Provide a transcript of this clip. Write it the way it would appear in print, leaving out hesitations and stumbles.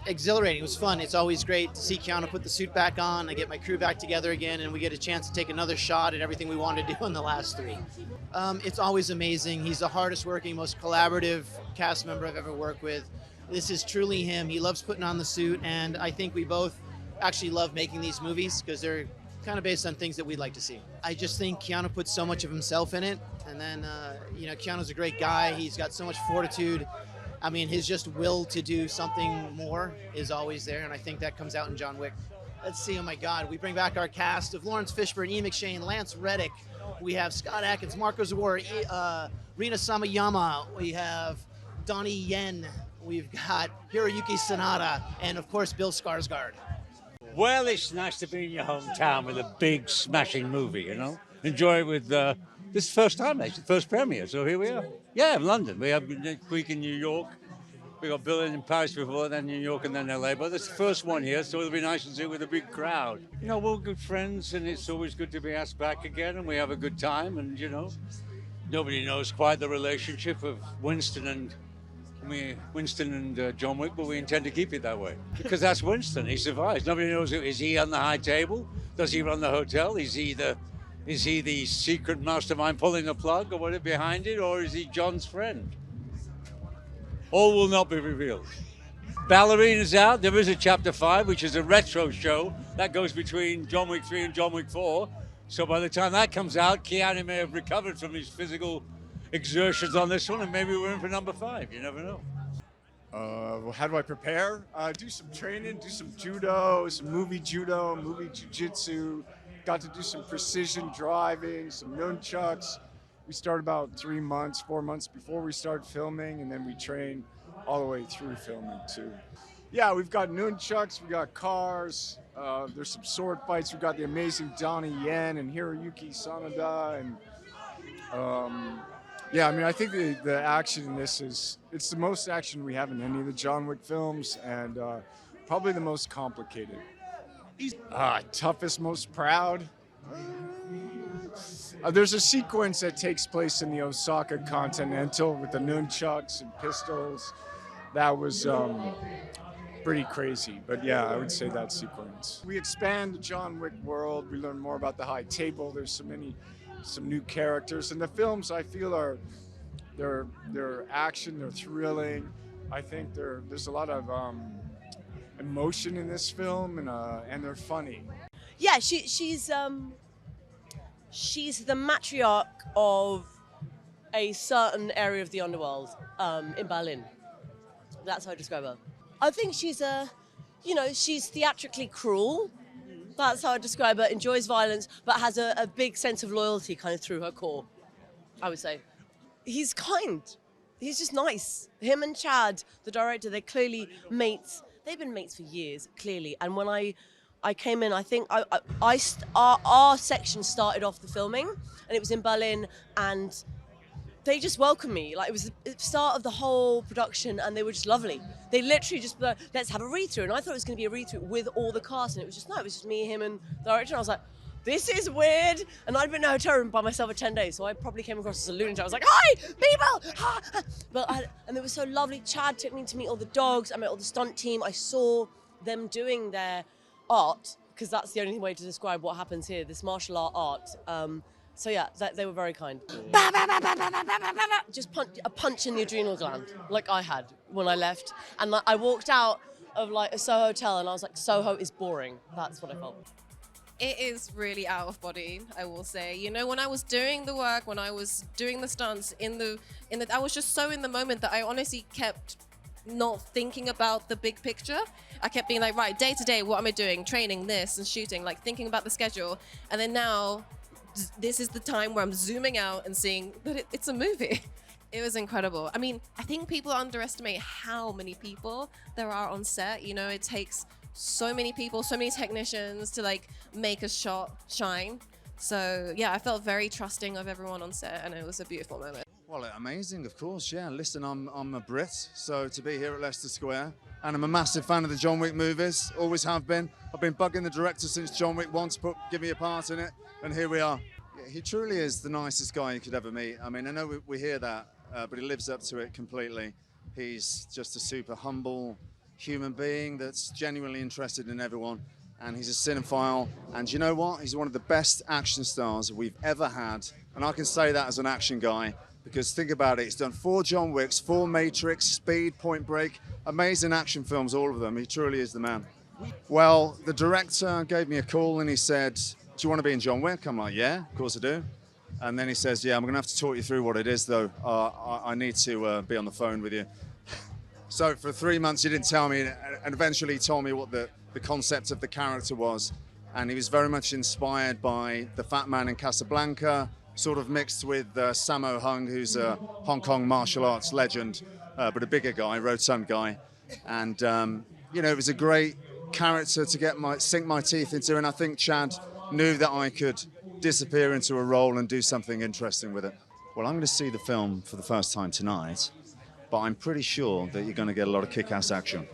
Exhilarating. It was fun. It's always great to see Keanu put the suit back on. I get my crew back together again, and we get a chance to take another shot at everything we wanted to do in the last three. It's always amazing. He's the hardest working, most collaborative cast member I've ever worked with. This is truly him. He loves putting on the suit, and I think we both actually love making these movies because they're kind of based on things that we'd like to see. I just think Keanu puts so much of himself in it, and then, Keanu's a great guy. He's got so much fortitude. I mean, his just will to do something more is always there, and I think that comes out in John Wick. Let's see, oh my God, we bring back our cast of Lawrence Fishburne, Ian McShane, Lance Reddick. We have Scott Adkins, Marco Zawar, Rina Sawayama. We have Donnie Yen. We've got Hiroyuki Sanada, and of course, Bill Skarsgård. Well, it's nice to be in your hometown with a big, smashing movie, Enjoy it with, this is the first time, actually, first premiere, so here we are. Yeah, London. We have next week in New York. We got Bill in Paris before, then New York, and then LA. But it's the first one here, so it'll be nice to do it with a big crowd. We're all good friends, and it's always good to be asked back again, and we have a good time, and, nobody knows quite the relationship of Winston and John Wick, but we intend to keep it that way. Because that's Winston, he survives. Nobody knows, is he on the high table? Does he run the hotel? Is he the secret mastermind pulling the plug or whatever behind it, or is he John's friend? All will not be revealed. Ballerina's out. There is a Chapter 5, which is a retro show that goes between John Wick 3 and John Wick 4. So by the time that comes out, Keanu may have recovered from his physical exertions on this one, and maybe we're in for number 5. You never know. How do I prepare? Do some training, do some judo, movie jiu-jitsu. Got to do some precision driving, some nunchucks. We start about 4 months before we start filming, and then we train all the way through filming too. Yeah, we've got nunchucks, we got cars, there's some sword fights. We've got the amazing Donnie Yen and Hiroyuki Sanada, and I think the action in this it's the most action we have in any of the John Wick films, and probably the most complicated. Toughest, most proud. There's a sequence that takes place in the Osaka Continental with the nunchucks and pistols. That was pretty crazy, but yeah, I would say that sequence. We expand the John Wick world. We learn more about the high table. There's some new characters, and the films I feel they're action, they're thrilling. I think there's a lot of emotion in this film, and they're funny. Yeah, she's the matriarch of a certain area of the underworld in Berlin. That's how I describe her. I think she's she's theatrically cruel. That's how I describe her. Enjoys violence, but has a big sense of loyalty kind of through her core, I would say. He's kind. He's just nice. Him and Chad, the director, they're clearly mates. They've been mates for years, clearly. And when I came in, I think our section started off the filming, and it was in Berlin, and they just welcomed me. Like, it was the start of the whole production, and they were just lovely. They literally just, let's have a read-through. And I thought it was going to be a read-through with all the cast, and it was just me, him, and the director. And I was like, this is weird. And I'd been in a hotel room by myself for 10 days, so I probably came across as a lunatic. I was like, hi, people! And it was so lovely. Chad took me to meet all the dogs. I met all the stunt team. I saw them doing their art, because that's the only way to describe what happens here, this martial art. So yeah, they were very kind. Just a punch in the adrenal gland, like I had when I left. And I walked out of like a Soho hotel, and I was like, Soho is boring. That's what I felt. It is really out of body, I will say. When I was doing the work, when I was doing the stunts, I was just so in the moment that I honestly kept not thinking about the big picture. I kept being like, right, day to day, what am I doing? Training, this, and shooting, like thinking about the schedule. And then now, this is the time where I'm zooming out and seeing that it's a movie. It was incredible. I mean, I think people underestimate how many people there are on set. It takes so many people, so many technicians to like make a shot shine. So yeah, I felt very trusting of everyone on set, and it was a beautiful moment. Well, amazing, of course, yeah. Listen, I'm a Brit, so to be here at Leicester Square, and I'm a massive fan of the John Wick movies, always have been. I've been bugging the director since John Wick 1 to give me a part in it, and here we are. Yeah, he truly is the nicest guy you could ever meet. I mean, I know we hear that, but he lives up to it completely. He's just a super humble, human being that's genuinely interested in everyone. And he's a cinephile. And you know what? He's one of the best action stars we've ever had. And I can say that as an action guy, because think about it. He's done 4 John Wicks, 4 Matrix, Speed, Point Break, amazing action films, all of them. He truly is the man. Well, the director gave me a call and he said, do you want to be in John Wick? I'm like, yeah, of course I do. And then he says, yeah, I'm going to have to talk you through what it is, though. I need to be on the phone with you. So for 3 months, he didn't tell me, and eventually he told me what the concept of the character was. And he was very much inspired by the Fat Man in Casablanca, sort of mixed with Sammo Hung, who's a Hong Kong martial arts legend, but a bigger guy, rotund guy. And, you know, it was a great character to sink my teeth into, and I think Chad knew that I could disappear into a role and do something interesting with it. Well, I'm going to see the film for the first time tonight, but I'm pretty sure that you're going to get a lot of kick-ass action.